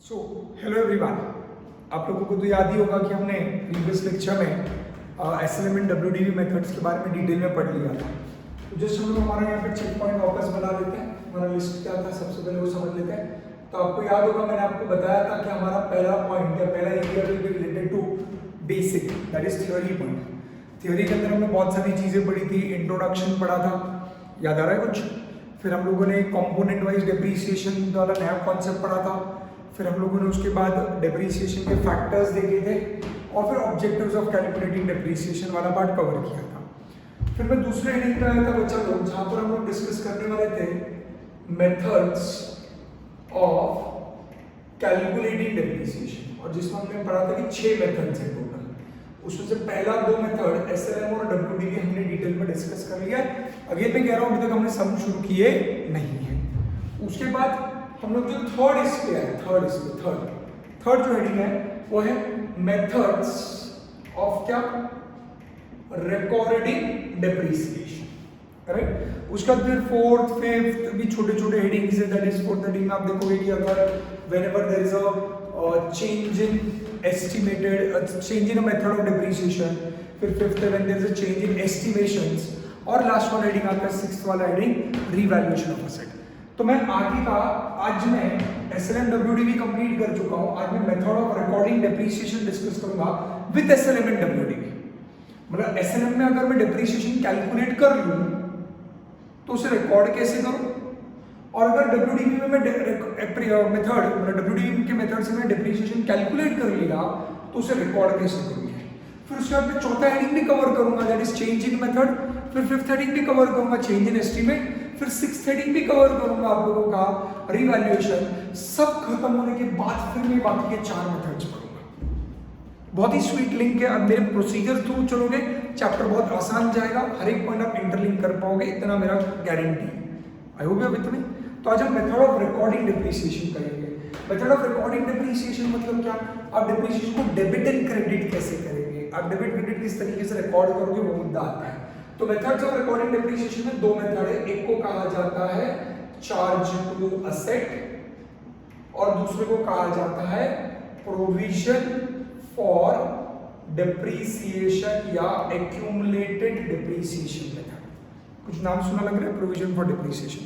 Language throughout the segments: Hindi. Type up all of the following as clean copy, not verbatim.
सो हेलो एवरीवन, आप लोगों को तो याद ही होगा कि हमने प्रीवियस लेक्चर में एसएलएम एंड डब्ल्यूडीवी मेथड्स के बारे में डिटेल में पढ़ लिया था। तो जस्ट हम लोग हमारा यहाँ पे चेक पॉइंट वापस बना लेते हैं। हमारा लिस्ट क्या था सबसे पहले वो समझ लेते हैं। तो आपको याद होगा मैंने आपको बताया था कि हमारा पहला पॉइंट या पहला area will be related to basic, that is theory point. Theory के अंदर हमने बहुत सारी चीज़ें पढ़ी थी। इंट्रोडक्शन पढ़ा था, याद आ रहा है कुछ? फिर हम लोगों ने कॉम्पोनेंट वाइज डेप्रीसिएशन वाला नया कॉन्सेप्ट पढ़ा था। फिर हम लोगों ने उसके बाद डेप्रीसिएशन के फैक्टर्स देखे थे और फिर ऑब्जेक्टिव्स ऑफ कैलकुलेटिंग डेप्रीसिएशन वाला पार्ट कवर किया था। फिर मैं दूसरे हेडिंग पे आया था बच्चा लोग, जहाँ पर हम लोग डिस्कस करने वाले थे मेथड्स ऑफ कैलकुलेटिंग डेप्रीसिएशन, और जिसमें हमने पढ़ा था कि 6 मेथड्स हैं टोटल। उसमें से पहला 2 मेथड एसएलएम और डब्ल्यूडीवी हमने डिटेल में डिस्कस कर लिया है। अगेन मैं कह रहा हूँ अभी तक हमने सम शुरू किए नहीं है। उसके बाद हम लोग जो थर्ड इस पे है, थर्ड जो हेडिंग है वो है मेथड्स ऑफ क्या, रिकॉर्डिंग डेप्रीसिएशन, करेक्ट। उसका फिर फोर्थ फिफ्थ भी छोटे छोटे हेडिंग्स है। दैट इज फोर्थ हेडिंग में आप देखोगे कि अगर whenever there is a change in estimated change in a method of depreciation, फिर फिफ्थ है when there is a change in estimations, और लास्ट वाला हेडिंग आता है सिक्स्थ वाला हेडिंग रीवैल्यूएशन ऑफ एसेट। तो मैं आगे का आज मैं एसएलएम डब्ल्यूडीवी कंप्लीट कर चुका हूं। आज मैं method of recording depreciation discuss करूंगा विद एसएलएम एंड डब्ल्यूडीवी। मतलब एसएलएम में अगर मैं डेप्रीसिएशन कैलकुलेट कर लूं तो उसे रिकॉर्ड कैसे करूं, और अगर डब्ल्यूडीवी में मैं मेथड मतलब डब्ल्यूडीवी के मेथड से मैं डेप्रीसिएशन कैलकुलेट कर लिया तो उसे रिकॉर्ड कैसे करूंगा। फिर उसके बाद मैं चौथा हेडिंग भी कवर करूंगा, that is change in method. फिर फिफ्थ हेडिंग भी कवर करूंगा, चेंज इन एस्टीमेट। फिर सिक्स्थ हेडिंग भी कवर करूंगा आप लोगों का रिवैल्यूएशन। सब खत्म होने के बाद फिर मैं बाकी के 4 मेथड्स पढ़ूंगा। बहुत ही स्वीट लिंक है। अब मेरे प्रोसीजर थ्रू चलोगे चैप्टर बहुत आसान जाएगा, हर एक पॉइंट आप इंटरलिंक कर पाओगे, इतना मेरा गारंटी है। I hope you with me. तो आज हम मेथड ऑफ रिकॉर्डिंग डेप्रीसिएशन करेंगे। मेथड ऑफ रिकॉर्डिंग डेप्रीसिएशन मतलब क्या, आप डेप्रीसिएशन को डेबिट एंड क्रेडिट कैसे करेंगे, आप डेबिट क्रेडिट किस तरीके से रिकॉर्ड करोगे, वो मुद्दा आता है। तो मेथड्स ऑफ रिकॉर्डिंग डेप्रीसिएशन में 2 मेथड है। एक को कहा जाता है चार्ज टू असेट और दूसरे को कहा जाता है प्रोविजन फॉर डेप्रीसिएशन या एक्यूमुलेटेड डेप्रीसिएशन मेथड। कुछ नाम सुना लग रहा है? प्रोविजन फॉर डेप्रीसिएशन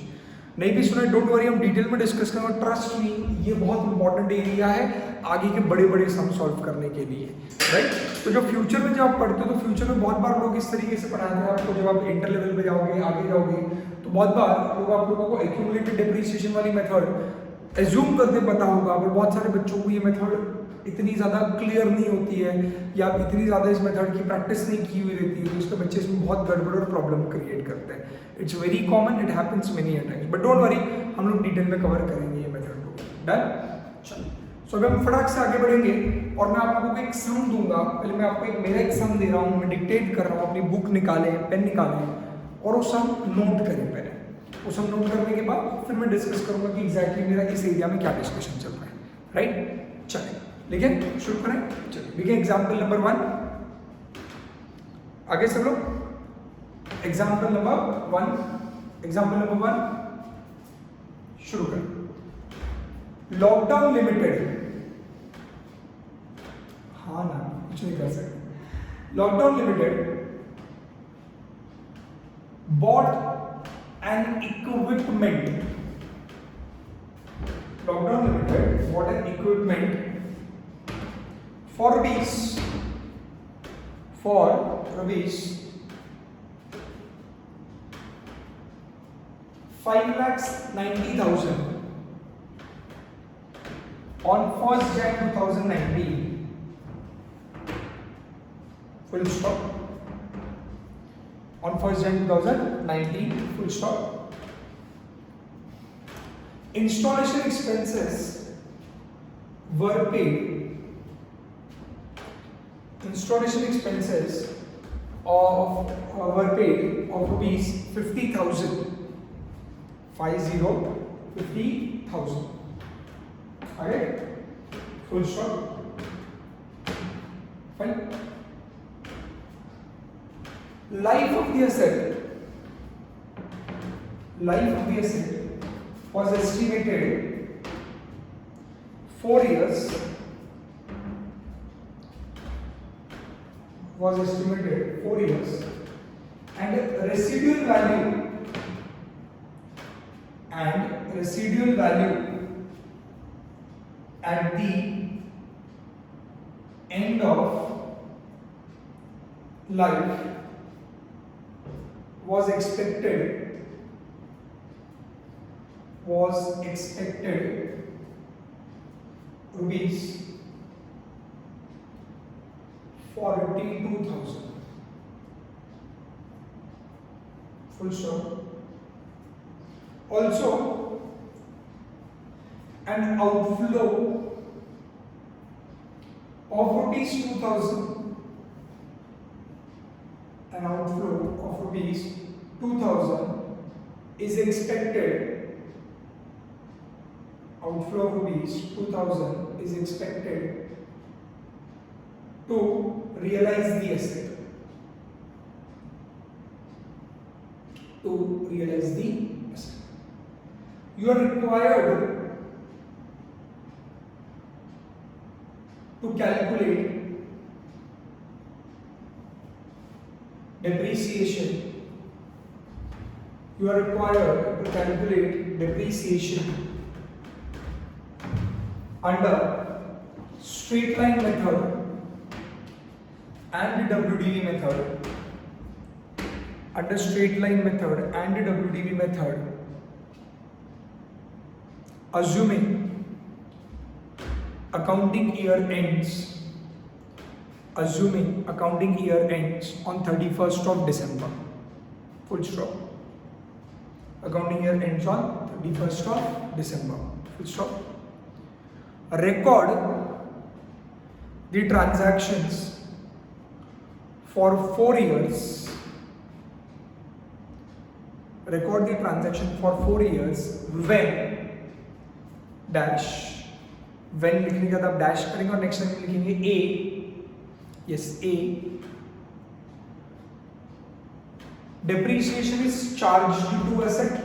नहीं भी सुना, डोंट वरी, हम डिटेल में डिस्कस करेंगे। ट्रस्ट मी, ये बहुत इंपॉर्टेंट एरिया है आगे के बड़े बड़े सम सॉल्व करने के लिए, राइट। तो जो फ्यूचर में जब आप पढ़ते हो तो फ्यूचर में बहुत बार लोग इस तरीके से पढ़ाते हैं आपको। जब आप इंटर लेवल पे जाओगे, आगे जाओगे, तो बहुत बार लोग आप लोगों को एक्यूमुलेटेड डेप्रीसिएशन वाली मेथड एज्यूम करके पता होगा, पर बहुत सारे बच्चों को ये मेथड इतनी ज़्यादा क्लियर नहीं होती है या इतनी ज़्यादा इस मेथड की प्रैक्टिस नहीं की हुई रहती है, तो उसके बच्चे इसमें बहुत गड़बड़ और प्रॉब्लम क्रिएट करते हैं। It's very common, it happens many times, but don't worry, हम लोग डिटेल में कवर करेंगे ये मेथड को। डन, चलो। सो अभी हम फटाक से आगे बढ़ेंगे और मैं आप लोगों को एक सम दूंगा। पहले मैं आपको मेरा एक सम दे रहा हूँ, मैं डिक्टेट कर रहा हूँ, अपनी बुक निकालें, पेन निकालें और वो सम नोट करें पहले। वो सम नोट करने के बाद फिर मैं डिस्कस करूँगा कि एग्जैक्टली मेरा इस एरिया में क्या डिस्कशन चल रहा है, राइट। चलिए लेकिन शुरू करें। चलिए देखिए एग्जाम्पल नंबर 1, आगे सब लोग एग्जाम्पल नंबर 1 शुरू करें। लॉकडाउन लिमिटेड, हाँ ना, कुछ नहीं कर सकते। Lockdown limited bot N equipment, lockdown limited bot N equipment for rupees 5,90,000 on 1st Jan 2019, full stop. On 1st Jan 2019, full stop. Installation expenses were paid. Installation expenses were paid of rupees 50,000. 50,000. Alright, full stop. Fine. Life of the asset was estimated 4 years was estimated 4 years, and residual value at the end of life was expected rupees 42,000. Full stop. Also, an outflow of rupees 2,000. An outflow of rupees 2,000 is expected. Outflow of rupees 2,000 is expected to realize the asset. You are required to calculate depreciation. Under straight line method and WDV method. Under straight line method and WDV method, assuming accounting year ends on 31st of December. Full stop. Accounting year ends on 31st of December. Full stop. Record the transactions for 4 years. Record the transaction for 4 years when dash. When लिखने का तब dash करेंगे और next time लिखेंगे A. Yes, A. Depreciation is charged to asset.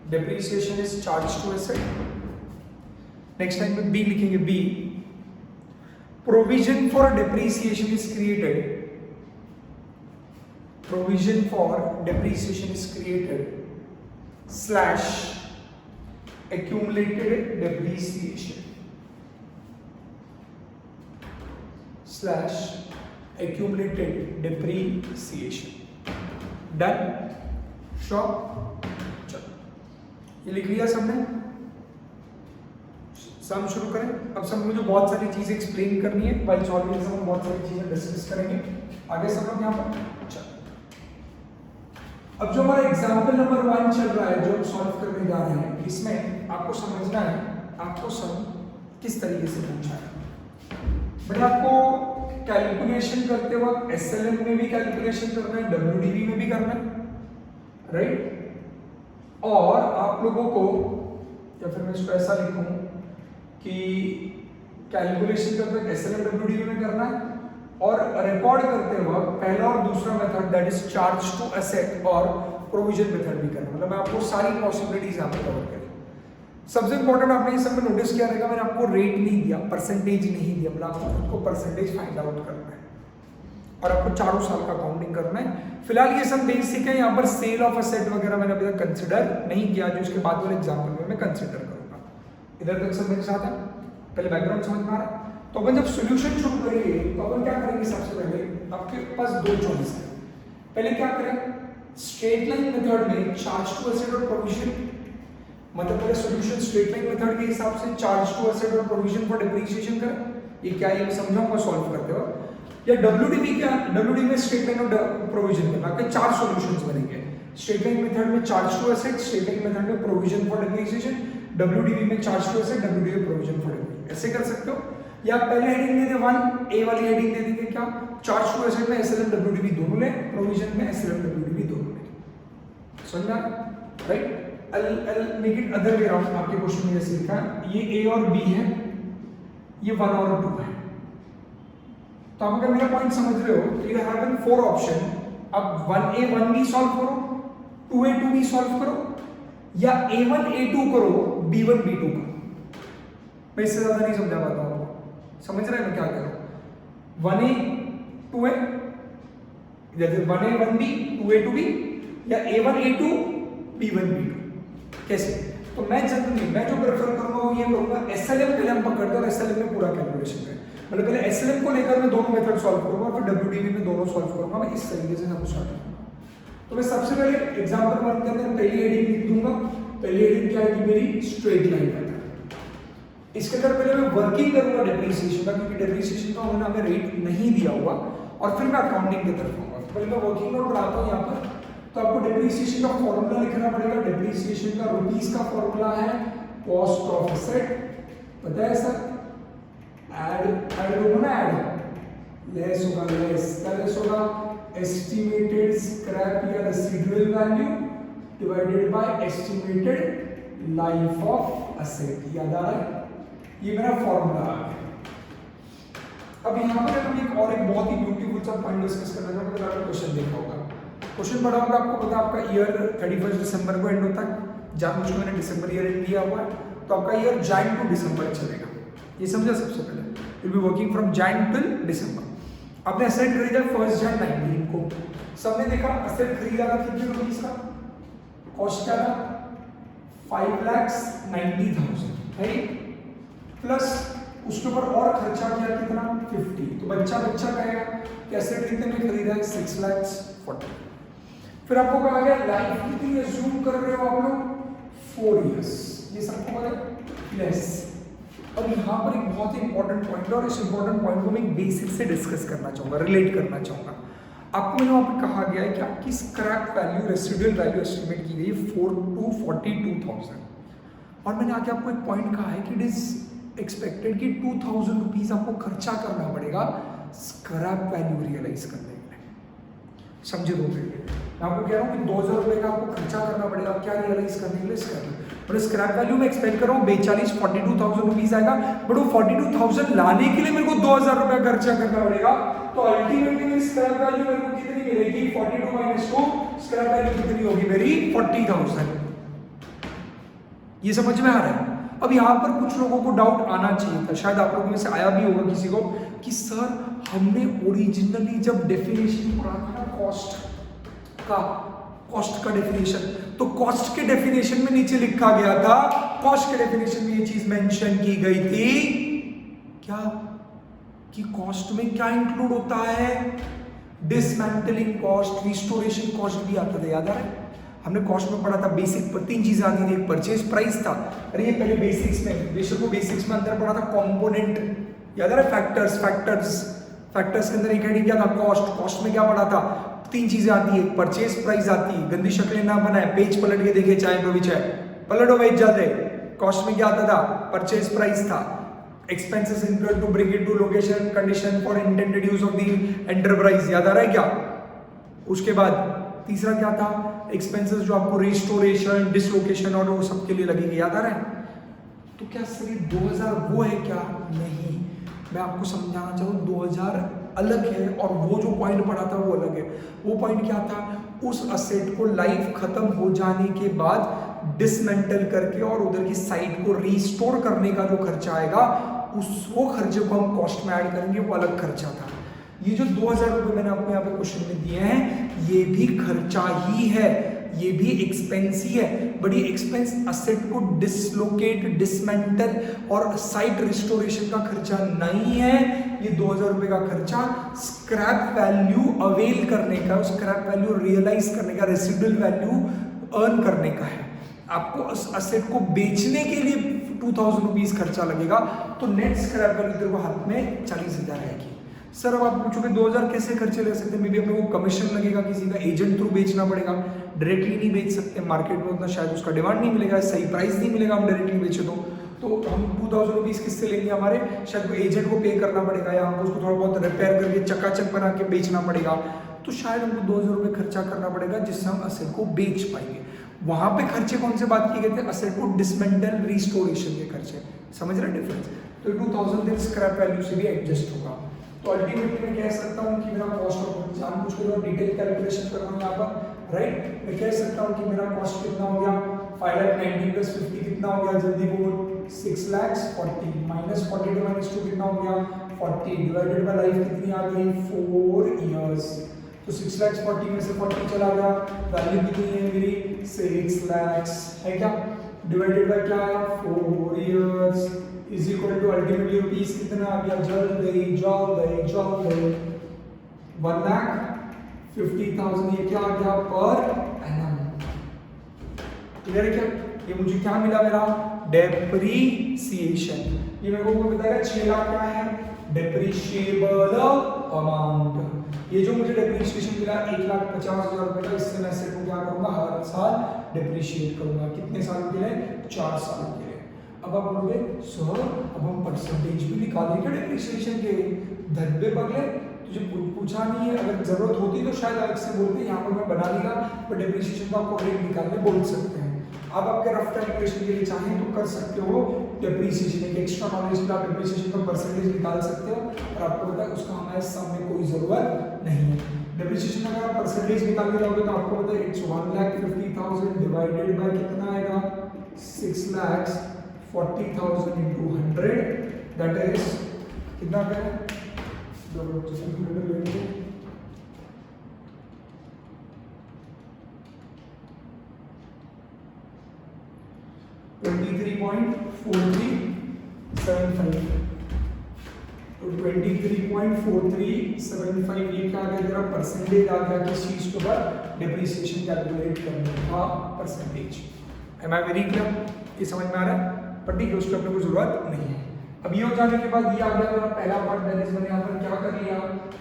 Depreciation is charged to asset. Next time में B लिखेंगे B. Provision for depreciation is created. Provision for depreciation is created slash accumulated depreciation. Slash accumulated depreciation. Done? Sure? ये लिख लिया सबने? सम शुरू करें। अब सम में जो बहुत सारी चीजें एक्सप्लेन करनी है, वाइल सॉल्विंग हम बहुत सारी चीजें डिस्कस करेंगे। आगे सब लोग यहाँ पर चल। अब जो हमारा एग्जाम्पल नंबर 1 चल रहा है, जो हम सॉल्व करने जा रहे हैं, इसमें आपको समझना है आपको सम किस तरीके से पूछा है। बट आपको कैलकुलेशन करते वक्त एसएलएम में भी कैलकुलेशन करना है, डब्ल्यूडीवी में भी करना है, राइट? और आप लोगों को, या फिर मैं इसको ऐसा लिखूं कि कैलकुलेशन करते वक्त एसएलएम डब्ल्यूडीवी में करना है, और रिकॉर्ड करते वक्त पहला और दूसरा method that is charge to asset और प्रोविजन मेथड भी करना। मतलब मैं आपको सारी पॉसिबिलिटीज यहाँ पे कवर करें। सबसे इंपॉर्टेंट आपने ये सब में नोटिस किया रहेगा, मैंने आपको रेट नहीं दिया, परसेंटेज नहीं दिया, मतलब आपको खुद को परसेंटेज फाइंड आउट करना है और आपको चारों साल का काउंटिंग करना है। फिलहाल ये सब बेसिक है। यहाँ पर सेल ऑफ एसेट वगैरह मैंने अभी तक कंसिडर नहीं किया, जो इसके बाद वाले एग्जाम्पल में मैं कंसिडर करूंगा। इधर तक सब मेरे साथ है? पहले बैकग्राउंड समझ में आ रहा है? तो अपन जब सोल्यूशन शुरू करेंगे तो अपन क्या करेंगे? सबसे पहले आपके पास दो चॉइस है। पहले क्या करें? स्ट्रेट लाइन मेथड में चार्ज टू एसेट और प्रोविजन, मतलब पहले सॉल्यूशन स्ट्रेट लाइन मेथड के हिसाब से चार्ज टू एसेट और प्रोविजन फॉर डिप्रिसिएशन करें। ये क्या है मैं समझाऊंगा सॉल्व करते वक्त। या डब्ल्यूडीवी क्या? डब्ल्यूडीवी में स्ट्रेट लाइन और प्रोविजन करना, आपके 4 सॉल्यूशंस बनेंगे। स्ट्रेट लाइन मेथड में charge to asset, straight line method में प्रोविजन फॉर डिप्रिसिएशन, डब्ल्यूडीवी में charge to asset, WDV provision for depreciation. ऐसे कर सकते हो। या पहले हेडिंग दे दे 1, ए वाली हेडिंग दे देंगे क्या? चार्ज टू एसेट में एसएलएम डब्ल्यूडीवी दोनों ले, प्रोविजन में एसएलएम डब्ल्यूडीवी दोनों ले। समझा? Right? I'll make it other way around। आपके क्वेश्चन में जैसे लिखा है, ये A और B है, ये 1 और 2 है। तो आप अगर मेरा पॉइंट समझ रहे हो तो यू हैव 4 ऑप्शन। अब 1A 1B सॉल्व करो, 2A 2B सॉल्व करो, या A1 A2 करो, B1 B2 करो। मैं इससे ज्यादा नहीं समझा पाता हूँ आपको, समझ रहे हैं मैं क्या कह रहा हूँ? 1A 2A, जैसे 1A 1B 2A 2B, या A1 A2 B1 B2। कैसे? तो मैं जनरली मैं जो प्रेफर करूंगा वो ये करूंगा, SLM पहले हम पकड़ते हैं और SLM में पूरा कैलकुलेशन करें। मतलब पहले SLM को लेकर मैं दोनों मेथड सॉल्व करूंगा, फिर WDV में दोनों सॉल्व करूंगा। मैं इस तरीके से सब स्टार्ट करूंगा। तो मैं सबसे पहले एग्जांपल 1 के अंदर पहली हेडिंग लिख दूंगा। पहली हेडिंग क्या है कि मेरी स्ट्रेट लाइन मेथड। इसके अंदर पहले मैं वर्किंग करूंगा डेप्रिसिएशन का, क्योंकि डेप्रिसिएशन का उन्होंने हमें रेट नहीं दिया हुआ, और फिर मैं अकाउंटिंग की तरफ आऊंगा। पहले मैं वर्किंग नोट बनाता हूं यहाँ पर। तो आपको डेप्रिसिएशन का फॉर्मूला लिखना पड़ेगा। डेप्रिसिएशन का रुपीस का फॉर्मूला है कॉस्ट ऑफ एसेट, पता है सर? ऐड होगा ना, ऐड लेस होगा, लेस क्या लेस होगा? एस्टिमेटेड स्क्रैप या residual value divided by estimated life of asset. याद आ रहा है? ये मेरा फॉर्मूला आ गया। अब यहाँ पर हम एक और एक बहुत ही ब्यूटीफुल सा पॉइंट डिस्कस करना चाहूँगा। तो आपने क्वेश्चन देखा होगा, क्वेश्चन पढ़ा होगा, आपको पता है आपका ईयर 31 दिसंबर को एंड होता है। जानबूझ के मैंने दिसंबर ईयर एंड दिया हुआ है, तो आपका ईयर जैन टू दिसंबर चलेगा। ये समझा? सबसे पहले will be working from Jain till दिसंबर। आपने एसेट खरीदा 1 जैन 19 को, सबने देखा एसेट खरीदा था कितने रुपीस का, कॉस्ट क्या था? 5,90,000 है, प्लस उसके ऊपर और खर्चा किया कितना? 50। तो बच्चा कहेगा कि एसेट कितने में खरीदा है? 6,40,000। फिर आपको कहा गया लाइफ कितनी अज्यूम कर रहे हो आप लोग? 4 इयर्स। ये सबको पता है? लेस। अब यहाँ पर एक बहुत ही इंपॉर्टेंट पॉइंट है, और इस इंपॉर्टेंट पॉइंट को मैं एक बेसिक से डिस्कस करना चाहूँगा, रिलेट करना चाहूँगा। आपको मैंने वहाँ पर कहा गया है कि आपकी scrap value, residual value estimate की गई है 42,000, और मैंने आके आपको एक पॉइंट कहा है कि इट इज एक्सपेक्टेड कि 2,000 रुपीज आपको खर्चा करना पड़ेगा स्क्रैप वैल्यू रियलाइज करने के लिए। समझे? 2 मिनट मैं आपको कह रहा हूँ कि 2,000 रुपये का आपको खर्चा करना पड़ेगा क्या रियलाइज करने के लिए? स्क्रैप। और स्क्रैप वैल्यू में एक्सपेक्ट कर रहा हूँ 42,000 रुपीज आएगा, बट वो 42,000 लाने के लिए मेरे को 2,000 रुपया खर्चा करना पड़ेगा। तो अल्टीमेटली मेरी स्क्रैप वैल्यू मेरे को कितनी मिलेगी? 42 माइनस 2, स्क्रैप वैल्यू कितनी होगी मेरी? 40,000। ये समझ में आ रहा है? अब यहाँ पर कुछ लोगों को डाउट आना चाहिए था, शायद आप लोगों में से आया भी होगा किसी को, कि सर हमने ओरिजिनली जब डेफिनेशन पढ़ा था ना कॉस्ट का डेफिनेशन, तो कॉस्ट के डेफिनेशन में नीचे लिखा गया था, कॉस्ट के डेफिनेशन में ये चीज मेंशन की गई थी क्या, कि कॉस्ट में क्या इंक्लूड होता है? डिसमेंटलिंग कॉस्ट, रिस्टोरेशन कॉस्ट भी आता था। याद आ रहा है? हमने कॉस्ट में पढ़ा था, बेसिक 3 चीजें आती थी। एक परचेज प्राइस था, अरे ये पहले बेसिक्स में, बेशक को बेसिक्स में अंदर पढ़ा था कंपोनेंट, याद आ रहा है? फैक्टर्स के अंदर एक हेडिंग क्या था? कॉस्ट में क्या पढ़ा था? 3 चीजें आती है, परचेज प्राइस आती है, गंदी शक्लें ना बनाए, पेज पलट के देखे चाहे तो भी चाहे पलटो बेच जाते। कॉस्ट में क्या आता था? परचेज प्राइस था। Expenses incurred to bring it to location condition for intended use of the enterprise, याद आ रहा है क्या? उसके बाद तीसरा क्या था? एक्सपेंसेस जो आपको रिस्टोरेशन, डिसलोकेशन और वो सब के लिए लगेंगे, याद आ रहा है? तो क्या सिर्फ 2000 वो है क्या? नहीं, मैं आपको समझाना चाहूँ 2000 अलग है और वो जो पॉइंट पढ़ा था वो अलग है। वो पॉइंट क्या था? उस असेट को लाइफ खत्म हो जाने के बाद डिसमेंटल करके और उधर की साइट को रिस्टोर करने का जो खर्चा आएगा, वो खर्चे को हम कॉस्ट में ऐड करेंगे, वो अलग खर्चा था। ये जो 2000 रुपये मैंने आपको यहाँ पे क्वेश्चन में दिए हैं, ये भी खर्चा ही है, ये भी एक्सपेंस ही है, बट ये एक्सपेंस असेट को डिसलोकेट, डिसमेंटल और साइट रिस्टोरेशन का खर्चा नहीं है। ये 2000 रुपये का खर्चा स्क्रैप वैल्यू अवेल करने का, स्क्रैप वैल्यू रियलाइज करने का, रेसिडुअल वैल्यू अर्न करने का है। आपको उस असेट को बेचने के लिए 2000 रुपीज खर्चा लगेगा, तो नेट स्क्रैप वैल्यू तेरे को हाथ में 40,000 आएगी। सर अब आप पूछोगे 2000 कैसे खर्चे ले सकते हैं? मे बी अपने को कमीशन लगेगा, किसी का एजेंट थ्रू बेचना पड़ेगा, डायरेक्टली नहीं बेच सकते, मार्केट में उतना शायद उसका डिमांड नहीं मिलेगा, सही प्राइस नहीं मिलेगा हम डायरेक्टली बेचे तो हम 2000 रुपीज किससे लेंगे? हमारे शायद कोई एजेंट को पे करना पड़ेगा, या हमको उसको थोड़ा बहुत रिपेयर करके चकाचक बना के बेचना पड़ेगा, तो शायद हमको 2000 रुपये खर्चा करना पड़ेगा जिससे हम असेट को बेच पाएंगे। वहां पे खर्चे कौन से बात किए गए थे? असेट को डिसमेंटल, रिस्टोरेशन के खर्चे। समझ रहे डिफरेंस? तो 2000 दिन स्क्रैप वैल्यू से भी एडजस्ट होगा। तो अल्टीमेटली मैं कह सकता हूँ कि मेरा कॉस्ट ऑफ जानबूझ के डिटेल कैलकुलेशन कर रहा हूँ यहाँ पर, राइट? मैं कह सकता हूँ कि मेरा कॉस्ट कितना हो गया 5 लाख 90 प्लस 50 कितना हो गया जल्दी बोल 6 लाख 40 माइनस 42 माइनस 2 कितना हो गया 40 डिवाइडेड बाय लाइफ कितनी आ गई 4 इयर्स। तो 6 लाख 40 में से 40 चला गया, वैल्यू कितनी है मेरी 6 लाख है क्या, डिवाइडेड बाय क्या आया 4 years is equal to ultimately rupees कितना आ गया जल्दी 1,50,000 ये क्या आ गया पर एनम। क्लियर है क्या, ये मुझे क्या मिला मेरा डेप्रीसिएशन, ये मेरे को बताएगा 6 लाख क्या है डेप्रीशिएबल अमाउंट। ये जो मुझे डेप्रीशिएशन मिला 1,50,000 रुपए का, इससे मैं एसेट को क्या करूंगा हर साल डेप्रीशिएट करूंगा। कितने साल के लिए 4 साल के लिए। अब आप बोलोगे सर अब हम परसेंटेज भी निकालेंगे डेप्रीशिएशन के, धब्बे पगले तुझे पूछा नहीं है, अगर जरूरत होती तो शायद अलग से बोलते, यहाँ पर मैं बना लिया, पर डेप्रीशिएशन को आपको रेट निकालने बोल सकते हैं। आप आपके रफ कैलकुलेशन के लिए चाहें तो कर सकते हो डेप्रीशिएशन, एक एक्स्ट्रा नॉलेज के आप डेप्रीशिएशन का परसेंटेज निकाल सकते हो, और आपको पता है उसका हमारे सामने कोई जरूरत नहीं है। डेप्रीशिएशन अगर आप परसेंटेज निकालने जाओगे तो आपको पता है इट्स 1,50,000 डिवाइडेड बाय कितना आएगा 6,40,000 into 100 दैट इज कितना करें 23.4375। तो 23.4375 ये क्या आ गया तेरा परसेंटेज आ गया किस चीज के ऊपर डेप्रीसिएशन कैलकुलेट करने का percentage. Am I very clear, ये समझ में आ रहा है, पर ठीक है उसकी अपने को जरूरत नहीं है। अब ये हो जाने के बाद ये आ गया मेरा पहला पार्ट, दैट इज मैंने यहाँ पर क्या कर लिया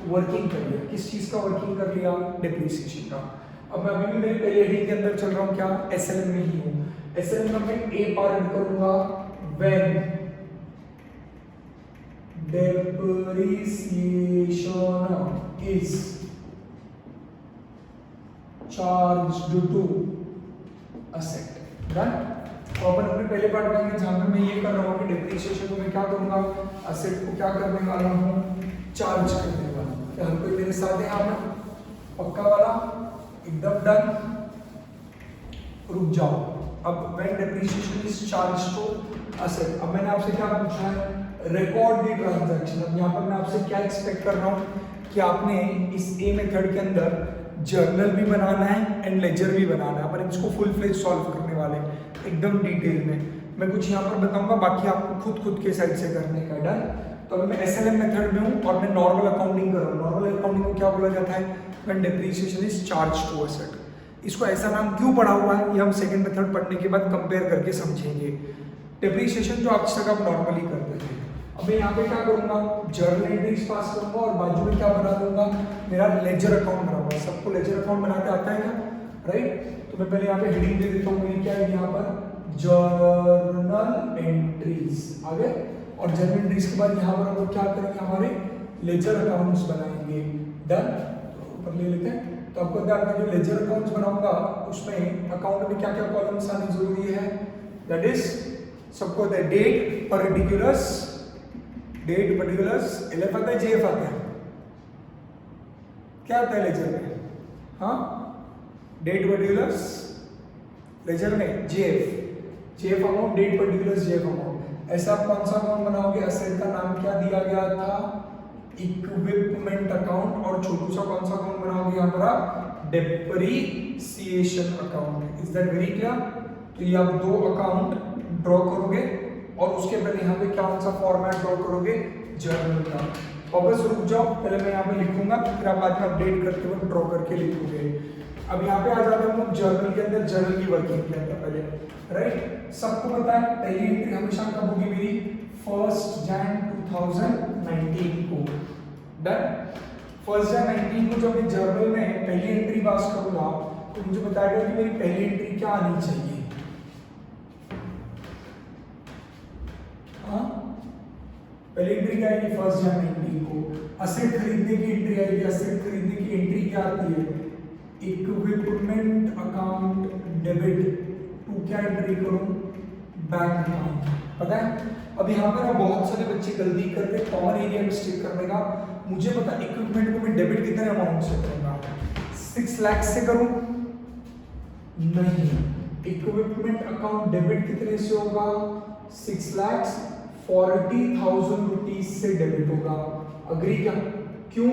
वर्किंग कर लिया, किस चीज का वर्किंग कर लिया डेप्रीसिएशन का। अब मैं अभी भी मेरी पहले हेडिंग के अंदर चल रहा हूँ, क्या एसएलएम में ही हूँ। एसएलएम में मैं ए पार्ट करूंगा when depreciation is charged to asset। Done. तो अपन अपने पहले पार्ट में जहां पर मैं ये कर रहा हूँ कि डेप्रीसिएशन को मैं क्या करूंगा असेट को क्या करने वाला हूँ चार्ज करने वाला हूँ। क्या हर कोई मेरे साथ है यहाँ पर पक्का वाला एकदम डन। रुक जाओ, अब when depreciation is charge to asset, अब मैंने आपसे क्या पूछा है रिकॉर्ड दी ट्रांजैक्शन। अब यहाँ पर मैं आपसे क्या एक्सपेक्ट कर रहा हूँ कि आपने इस ए मेथड के अंदर जर्नल भी बनाना है एंड लेजर भी बनाना है। अपन इसको फुल फ्लेज सॉल्व करने वाले एकदम डिटेल में। मैं कुछ यहाँ पर बताऊंगा, बाकी आपको खुद के साइड से करने का। डन। तो अभी मैं एसएलएम मेथड में हूँ और मैं नॉर्मल अकाउंटिंग कर रहा हूँ। नॉर्मल अकाउंटिंग को क्या बोला जाता है when depreciation is charge to asset. इसको ऐसा नाम क्यों पड़ा हुआ है ये हम सेकंड मेथड पढ़ने के बाद कंपेयर करके समझेंगे। डेप्रीसिएशन जो आज तक आप नॉर्मली करते थे, अब मैं यहाँ पे क्या करूंगा जर्नल एंट्रीज पास करूंगा और बाजू में क्या बना दूंगा मेरा लेजर अकाउंट बनाऊंगा। सबको लेजर अकाउंट बनाते आता है क्या, राइट। तो मैं पहले यहाँ पे हेडिंग दे देता हूँ मेरी क्या है यहाँ पर जर्नल एंट्रीज आ गए, और जर्नल एंट्रीज के बाद यहाँ पर हम लोग क्या करेंगे हमारे लेजर अकाउंट्स बनाएंगे। डन। तो ऊपर ले लेते हैं। तो आपको पता है जो लेजर अकाउंट्स बनाऊंगा उसमें अकाउंट में क्या क्या कॉलम्स आने जरूरी है, दैट इज सबको पता है date particulars, date particulars LF आता है जेएफ आता है, क्या आता है लेजर में, हाँ डेट पर्टिकुलर्स लेजर में JF amount, date particulars JF amount. ऐसा आप कौन सा अकाउंट बनाओगे, एसेट का नाम क्या दिया गया था इक्विपमेंट अकाउंट, और छोटू सा कौन सा अकाउंट बनाओगे यहाँ पर आप depreciation account. Is that very clear. तो ये आप दो अकाउंट ड्रॉ करोगे और उसके पहले यहाँ पे क्या सा फॉर्मेट ड्रॉ करोगे जर्नल का। वापस रुक जाओ, पहले मैं यहाँ पे लिखूंगा फिर आप बाद में अपडेट करते हुए ड्रॉ करके लिखोगे। अब यहाँ पे आ जाते हैं हम जर्नल के अंदर, जर्नल की वर्किंग के अंदर पहले, राइट। सबको पता है पहली एंट्री हमेशा कब होगी मेरी 1 Jan 2019 को। डन। 1 Jan 2019 को जब मैं जर्नल में पहली एंट्री पास करूंगा तो मुझे बताएगा कि मेरी पहली एंट्री क्या आनी चाहिए। पहली एंट्री क्या आएगी 1 Jan 2019 को असेट खरीदने की एंट्री आएगी। असेट खरीदने की एंट्री क्या आती है इक्विपमेंट अकाउंट डेबिट टू क्या एंट्री करूं बैंक अकाउंट। पता है अब यहाँ पर बहुत सारे बच्चे गलती करते हैं कॉमन एरिया मिस्टेक करने का। मुझे पता इक्विपमेंट को मैं डेबिट कितने अमाउंट से करूंगा 6 लाख से करूं नहीं इक्विपमेंट अकाउंट डेबिट कितने से होगा? 6,40,000 रुपीज से डेबिट होगा। अग्री क्या? क्यों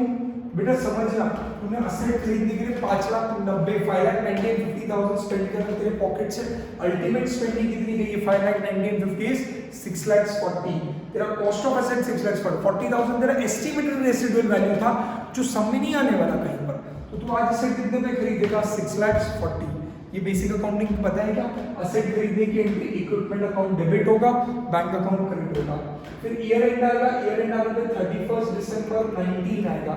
बेटा समझना, तूने असेट खरीदने के लिए 5,90,5,90,50,000 स्पेंड करना तेरे पॉकेट से, अल्टीमेट स्पेंडिंग कितनी गई है? 5,90,50 6,40,000। तेरा कॉस्ट ऑफ एसेट 6,40,000 तेरा एस्टिमेटेड रेसिडुअल वैल्यू था जो सम में नहीं आने वाला कहीं पर। तो तू आज एसेट कितने में खरीदेगा? 6,40,000। ये बेसिक अकाउंटिंग पता है क्या? असेट खरीदने की एंट्री इक्विपमेंट अकाउंट डेबिट होगा, बैंक अकाउंट क्रेडिट होगा। फिर ईयर एंड आएगा, ईयर एंड आने पे 31 दिसंबर 19 आएगा।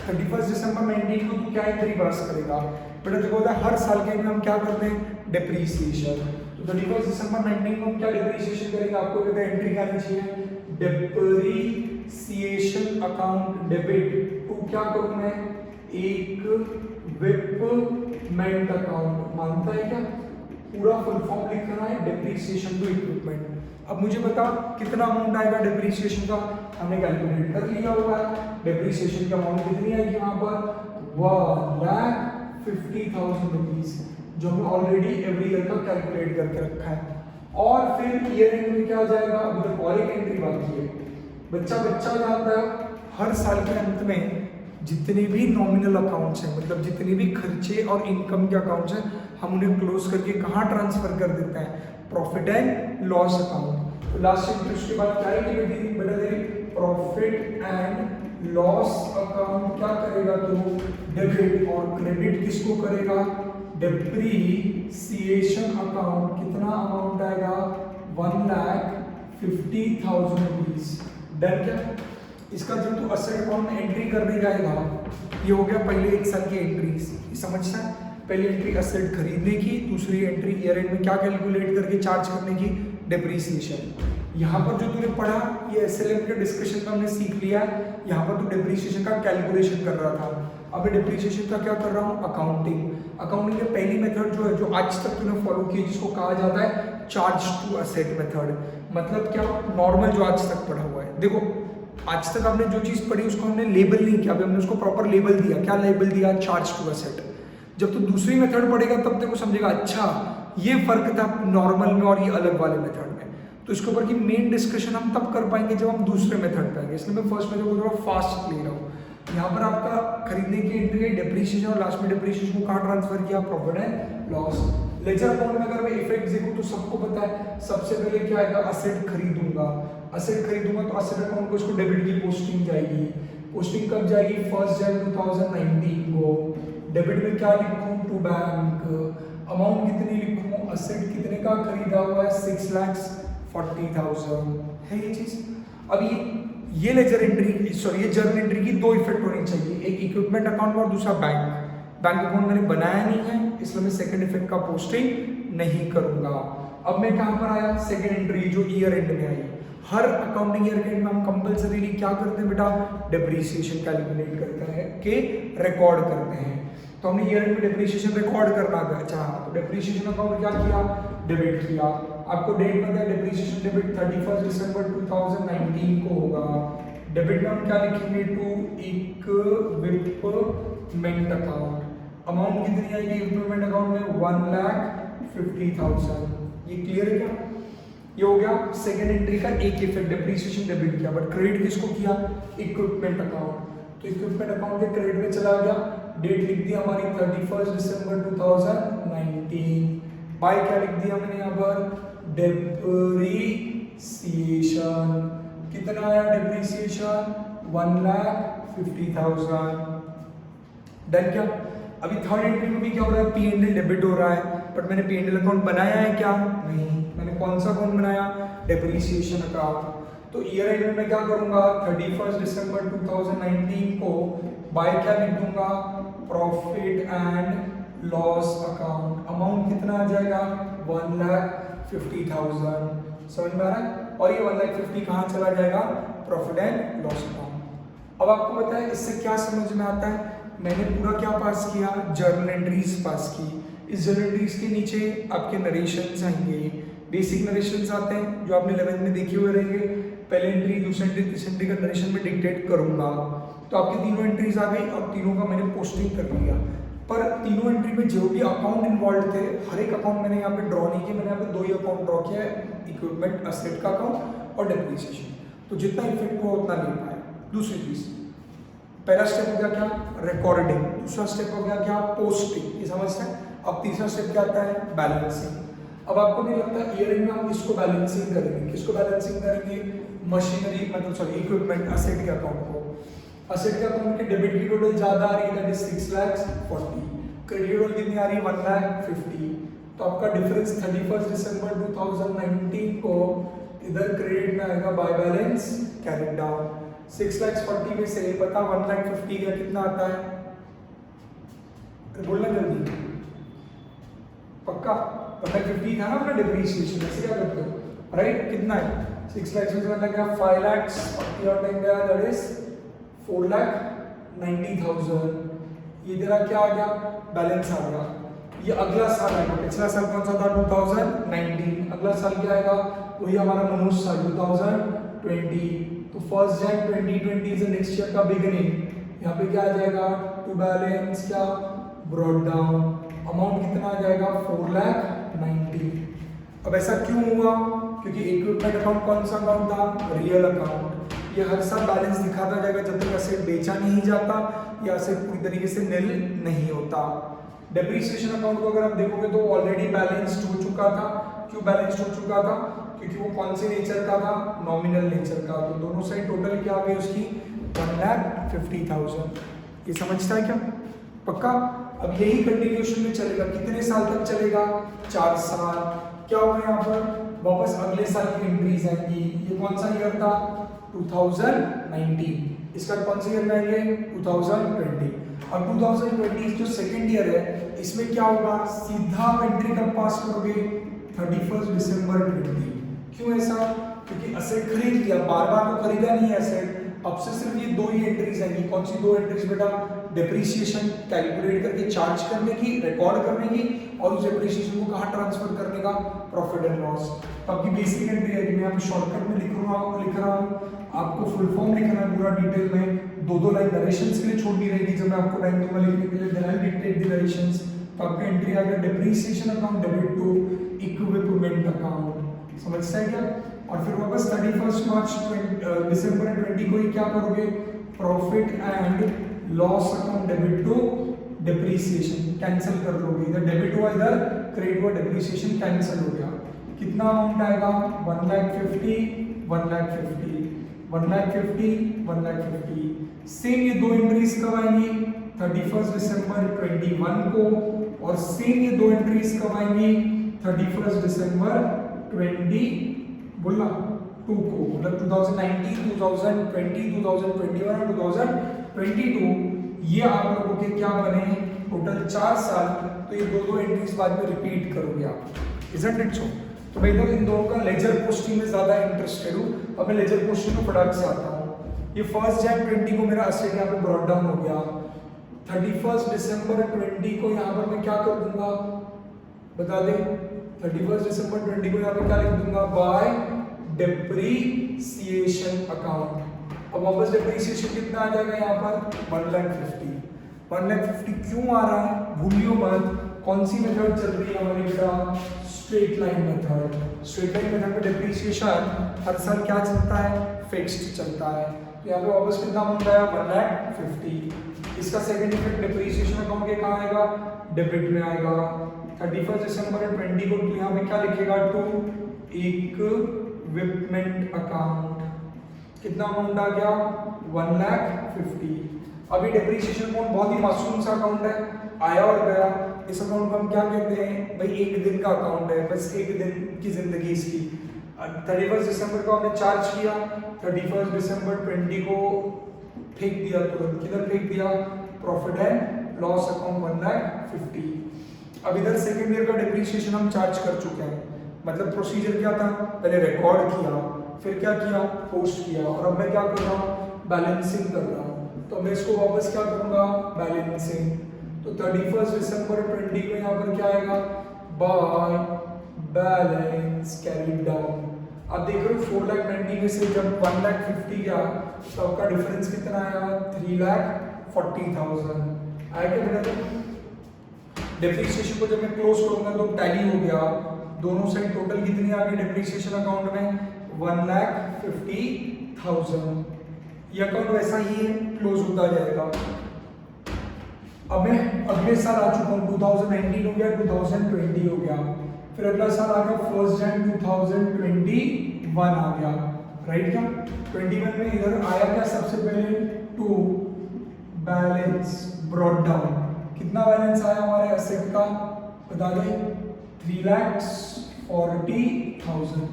31 दिसंबर 19 को तू क्या एंट्री पास करेगा? बेटा देखो होता है हर साल के एंड में हम क्या करते हैं? डिप्रीसिएशन। तो 31 दिसंबर 19 को हम क्या डिप्रीसिएशन करेंगे? आपको कहते हैं एंट्री क्या आनी चाहिए? डिप्रीसिएशन अकाउंट डेबिट टू क्या करूं मैं? Equipment account. मानता है क्या? पूरा फुल फॉर्म लिखना है, डिप्रीसिएशन टू इक्विपमेंट। अब मुझे बता कितना अमाउंट आएगा डिप्रीसिएशन का? हमने कैलकुलेट कर लिया हुआ है। डिप्रीसिएशन की अमाउंट कितनी आएगी वहां पर? 1,50,000 रुपीज, जो हमने ऑलरेडी एवरी ईयर का कैलकुलेट करके रखा है। और फिर ईयर एंड में क्या आ जाएगा? अब और एक एंट्री बाकी है। बच्चा जानता है हर साल के अंत में जितने भी नॉमिनल अकाउंट्स हैं, मतलब जितने भी खर्चे और इनकम के अकाउंट्स हैं, हम उन्हें क्लोज करके कहाँ ट्रांसफर कर देते हैं? Profit and loss account. तो लास्ट एंट्री उसके बाद क्या है कि बेटा तेरी प्रॉफिट एंड लॉस अकाउंट क्या करेगा? तो डेबिट। और क्रेडिट किसको करेगा? Depreciation account. कितना अमाउंट आएगा? 1,50,000 रुपीज। डन क्या? इसका जो तू असेट अकाउंट में एंट्री करने जाएगा, ये हो गया पहले एक साल की एंट्रीज। समझना है, पहली एंट्री असेट खरीदने की, दूसरी एंट्री ईयर एंड में क्या कैलकुलेट करके चार्ज करने की? डिप्रीसिएशन। यहाँ पर जो तूने पढ़ा ये एसएलएम के डिस्कशन में हमने सीख लिया। यहाँ पर तू डिप्रीसिएशन का कैलकुलेशन कर रहा था, अब मैं डिप्रीसिएशन का क्या कर रहा हूँ? अकाउंटिंग। अकाउंटिंग के पहली मेथड जो है, जो आज तक तूने फॉलो की, जिसको कहा जाता है चार्ज टू असेट मेथड। मतलब क्या? नॉर्मल जो आज तक पढ़ा हुआ है। देखो आज तक आपने जो चीज पढ़ी उसको हमने लेबल नहीं किया, अभी हमने उसको प्रॉपर लेबल दिया। क्या लेबल दिया? Charge to asset. जब तू दूसरी मेथड पढ़ेगा तब तेरे को समझेगा अच्छा ये फर्क था नॉर्मल में और ये अलग वाले मेथड में। तो इसके ऊपर की मेन डिस्कशन हम तब कर पाएंगे जब हम दूसरे मेथड पे आएंगे, इसलिए मैं फर्स्ट मेथड को थोड़ा फास्ट ले रहा हूँ। यहाँ पर आपका खरीदने की एंट्री है डिप्रीसिएशन, और लास्ट में डिप्रीसिएशन को कहाँ ट्रांसफर किया? Profit and loss. Ledger account में अगर मैं इफेक्ट देखूँ तो सबको पता है सबसे पहले क्या आएगा? असेट खरीदूंगा। असेट खरीदूंगा तो असेट अकाउंट को इसको डेबिट की पोस्टिंग जाएगी। पोस्टिंग कब जाएगी? 1 जनवरी 2019 को। डेबिट में क्या लिखूं? To bank. अमाउंट कितनी लिखूं? असेट कितने का खरीदा हुआ है? 6,40,000 है ये चीज। अभी ये लेजर एंट्री, सॉरी ये जर्नल एंट्री की दो इफेक्ट होनी चाहिए, एक इक्विपमेंट अकाउंट और दूसरा बैंक। बैंक अकाउंट मैंने बनाया नहीं है, इसलिए मैं सेकंड इफेक्ट का पोस्टिंग नहीं करूंगा। अब मैं कहां पर आया? सेकंड एंट्री जो ईयर एंड में आई। हर अकाउंटिंग ईयर के एंड में हम कंपल्सरीली क्या करते हैं बेटा? डिप्रीसिएशन कैलकुलेट करते हैं के रिकॉर्ड करते हैं। तो हमने ईयर एंड में डिप्रीसिएशन रिकॉर्ड करना चाहा, तो डिप्रीसिएशन अकाउंट क्या किया? डेबिट किया। आपको डेट पता है डिप्रीसिएशन डेबिट 31 दिसंबर 2019 को होगा। डेबिट में हम क्या लिखेंगे? To equipment account. अमाउंट कितनी आएगी इक्विपमेंट अकाउंट में? 1,50,000। ये क्लियर है क्या? ये हो गया सेकेंड एंट्री का एक इफेक्ट, डिप्रीसिएशन डेबिट किया, बट क्रेडिट किसको किया? Equipment account. तो इक्विपमेंट अकाउंट के क्रेडिट में चला गया, डेट लिख दी हमारी 31 दिसंबर 2019। बाय क्या लिख दिया हमने यहाँ पर? डिप्रीसिएशन। कितना आया डिप्रीसिएशन? 1,50,000। डन क्या? अभी थर्ड एंट्री में भी क्या हो रहा है? P&L डेबिट हो रहा है, बट मैंने P&L अकाउंट बनाया है क्या? नहीं। मैंने कौन सा अकाउंट बनाया? Depreciation account. तो ईयर एंड में मैं क्या करूंगा? 31 दिसंबर 2019 को बाय क्या लिख दूंगा? Profit and loss account. Amount कितना आ जाएगा? 1,50,000। समझ में आ रहा है? और ये 1,50,000 कहाँ चला जाएगा? Profit and loss account. अब आपको पता है इससे क्या समझ में आता है? मैंने पूरा क्या पास किया? जर्नल एंट्रीज पास की। इस जर्नल एंट्रीज के नीचे आपके नरेशंस आएंगे, बेसिक नरेशंस आते हैं जो आपने 11th में देखे हुए रहेंगे। पहले एंट्री, दूसरी एंट्री, तीसरी एंट्री का नरेशन में डिक्टेट करूंगा। तो आपकी तीनों एंट्रीज आ गई और तीनों का मैंने पोस्टिंग कर लिया। पर तीनों एंट्री में जो भी अकाउंट इन्वॉल्व थे, हर एक अकाउंट मैंने यहाँ पे ड्रॉ नहीं किया, मैंने यहाँ पे 2 ही अकाउंट ड्रॉ किया है, इक्विपमेंट असेट का अकाउंट और डेप्रिसिएशन। तो जितना इफेक्ट हुआ उतना ले पाए। दूसरी चीज, पहला स्टेप हो गया क्या, रिकॉर्डिंग, दूसरा स्टेप हो गया क्या, पोस्टिंग, ये समझते हैं। अब तीसरा स्टेप क्या आता है, बैलेंसिंग। अब आपको नहीं लगता ईयर एंड में हम इसको बैलेंसिंग करेंगे, किसको बैलेंसिंग करेंगे, मशीनरी मतलब सॉरी इक्विपमेंट असेट के अकाउंट को। असेट के अकाउंट के डेबिट की टोटल ज्यादा आ रही है, दैट इज 6,40,000, क्रेडिट टोटल कितनी आ रही है, 1,50,000। तो आपका डिफरेंस 31 दिसंबर 2019 को इधर क्रेडिट में आएगा बाय बैलेंस कैरिड डाउन। 6,40,000 में से पता 1,50,000 का कितना आता है, बोलना जल्दी, पक्का 1,50,000 था ना अपना डिप्रीशिएशन, ऐसे क्या करते हो, राइट, कितना है 6,00,000 में मतलब क्या 5,40,000 और टाइम गया, दैट इज 4,90,000। ये तेरा क्या आ गया, बैलेंस आ गया। ये अगला साल आएगा, पिछला साल कौन सा था 2019, अगला साल क्या आएगा, वही हमारा मनुष्य साल 2020। तो 1 जनवरी 2020 इज नेक्स्ट ईयर का बिगिनिंग। यहाँ पे क्या आ जाएगा, टू बैलेंस क्या ब्रॉट डाउन, अमाउंट कितना आ जाएगा 4,90,000। अब ऐसा क्यों हुआ, क्योंकि इक्विपमेंट अकाउंट कौन सा अकाउंट था, रियल अकाउंट। ये हर साल बैलेंस दिखाता जाएगा जब तक असेट बेचा नहीं जाता या असेट पूरी तरीके से निल नहीं होता। डेप्रिसिएशन अकाउंट को अगर आप देखोगे तो ऑलरेडी बैलेंस्ड हो चुका था। क्यों बैलेंस्ड हो चुका था, क्योंकि वो कौन से नेचर का था, नॉमिनल नेचर का। तो दोनों साइड टोटल क्या आ गई उसकी 1,50,000। ये समझता है क्या, पक्का। अब यही कंटिन्यूएशन में चलेगा, कितने साल तक चलेगा, 4 साल। क्या होगा यहाँ पर, वापस अगले साल की एंट्रीज आएंगी। ये कौन सा ईयर था 2019, इसका कौन से ईयर में आएंगे 2020। और 2020 जो सेकेंड ईयर है इसमें क्या होगा, सीधा आप एंट्री कब पास करोगे 31 दिसंबर 20। क्यों ऐसा, क्योंकि असेट खरीद लिया, बार बार तो खरीदा नहीं है असेट, अब से सिर्फ ये 2 ही एंट्रीज आएंगी। कौन सी 2 एंट्रीज बेटा, डेप्रिसिएशन कैलकुलेट करके चार्ज करने की, रिकॉर्ड करने की, और उस डेप्रिसिएशन को कहाँ ट्रांसफर करने का, प्रॉफिट एंड लॉस। तो आपकी बेसिक एंट्री है, मैं यहाँ पे शॉर्टकट में लिख रहा हूँ, आपको फुल फॉर्म लिखना है पूरा डिटेल में, 2-2 लाइन नरेशंस के लिए छोड़नी रहेगी जब मैं आपको टाइम दूंगा लिखने के लिए, then I dictate the narrations. तो आपका एंट्री आ गया depreciation account debit to equipment account, समझता है क्या। और फिर वापस 31 मार्च दिसंबर 20 को ही क्या करोगे, profit and loss account debit to depreciation, cancel कर लोगे, इधर डेबिट हुआ इधर क्रेडिट हुआ, डेप्रिसिएशन कैंसिल हो गया। कितना अमाउंट आएगा 1,50,000 1,50,000 1,50,000 1,50,000। सेम ये 2 एंट्रीज कब आएंगी 31 दिसंबर 21 को, और सेम ये 2 एंट्रीज कब आएंगी 31 दिसंबर 20 बोला 2 को, मतलब 2019 2020 2021 और 2022 ये आप लोगों के क्या बने टोटल 4 साल। तो ये 2-2 एंट्रीज बाद में रिपीट करोगे आप, इजंट इट सो। तो मैं इन दोनों का लेजर पोस्टिंग में ज्यादा इंटरेस्टेड हूँ। अब मैं लेजर पोस्टिंग में फटाक से आता हूँ। ये 1 जनवरी 20 को मेरा असेट यहाँ पे ब्रॉट डाउन हो गया, 31 दिसंबर 20 को यहाँ पर मैं क्या कर दूंगा बता दे, 31 दिसंबर 20 को यहाँ पे क्या लिख दूंगा, बाय डेप्रिसिएशन अकाउंट। अब वापस डेप्रिसिएशन कितना आ जाएगा यहाँ पर 1,50,000। 1,50,000 क्यों आ रहा है, भूलियो मत, कौन सी मेथड चल रही है हमारी बेटा, straight line method. Straight line method में डेप्रिसिएशन हर साल क्या चलता है, फिक्स्ड चलता है। तो यहाँ पे वापस कितना अमाउंट आया 1,50,000। इसका सेकंड इफेक्ट डेप्रिसिएशन अकाउंट के कहाँ आएगा, डेबिट में आएगा। 31 दिसंबर 20 को यहाँ पे क्या लिखेगा, टू इक्विपमेंट अकाउंट, कितना अमाउंट आ गया 1,50,000। अभी डेप्रिसिएशन अकाउंट बहुत ही मासूम सा अकाउंट है, आया और गया। इस अकाउंट को हम क्या कहते हैं भाई, 1 दिन का अकाउंट है, बस 1 दिन की जिंदगी इसकी। 31 दिसंबर को हमने चार्ज किया, 31 दिसंबर 20 को फेंक दिया, तुरंत किधर फेंक दिया, प्रॉफिट एंड लॉस अकाउंट 1,50,000। अब इधर सेकेंड ईयर का डेप्रिसिएशन हम चार्ज कर चुके हैं, मतलब प्रोसीजर क्या था, पहले रिकॉर्ड किया, फिर क्या किया, पोस्ट किया, और अब मैं क्या कर रहा हूँ, बैलेंसिंग कर रहा हूँ। तो मैं इसको वापस क्या करूँगा, बैलेंसिंग। तो 31 दिसंबर 20 को यहाँ पर क्या आएगा, बाय बैलेंस कैरिड डाउन। आप देख रहे हो 4,90,000 में से जब 1,50,000 गया तो आपका डिफरेंस कितना आया 3,40,000 आया क्या बेटा। डेप्रिसिएशन को जब मैं क्लोज करूंगा तो टैली हो गया, दोनों साइड टोटल कितनी आ गई डेप्रिसिएशन अकाउंट में 1,50,000। ये अकाउंट वैसा ही है, क्लोज होता जाएगा। अब मैं अगले साल आ चुका हूँ, 2019 हो गया, 2020 हो गया, फिर अगला साल आ गया 1 जनवरी 2021 आ गया, राइट क्या? 21 में इधर आया क्या सबसे पहले टू बैलेंस ब्रॉट डाउन, कितना बैलेंस आया हमारे एसेट का बता दें 3,40,000।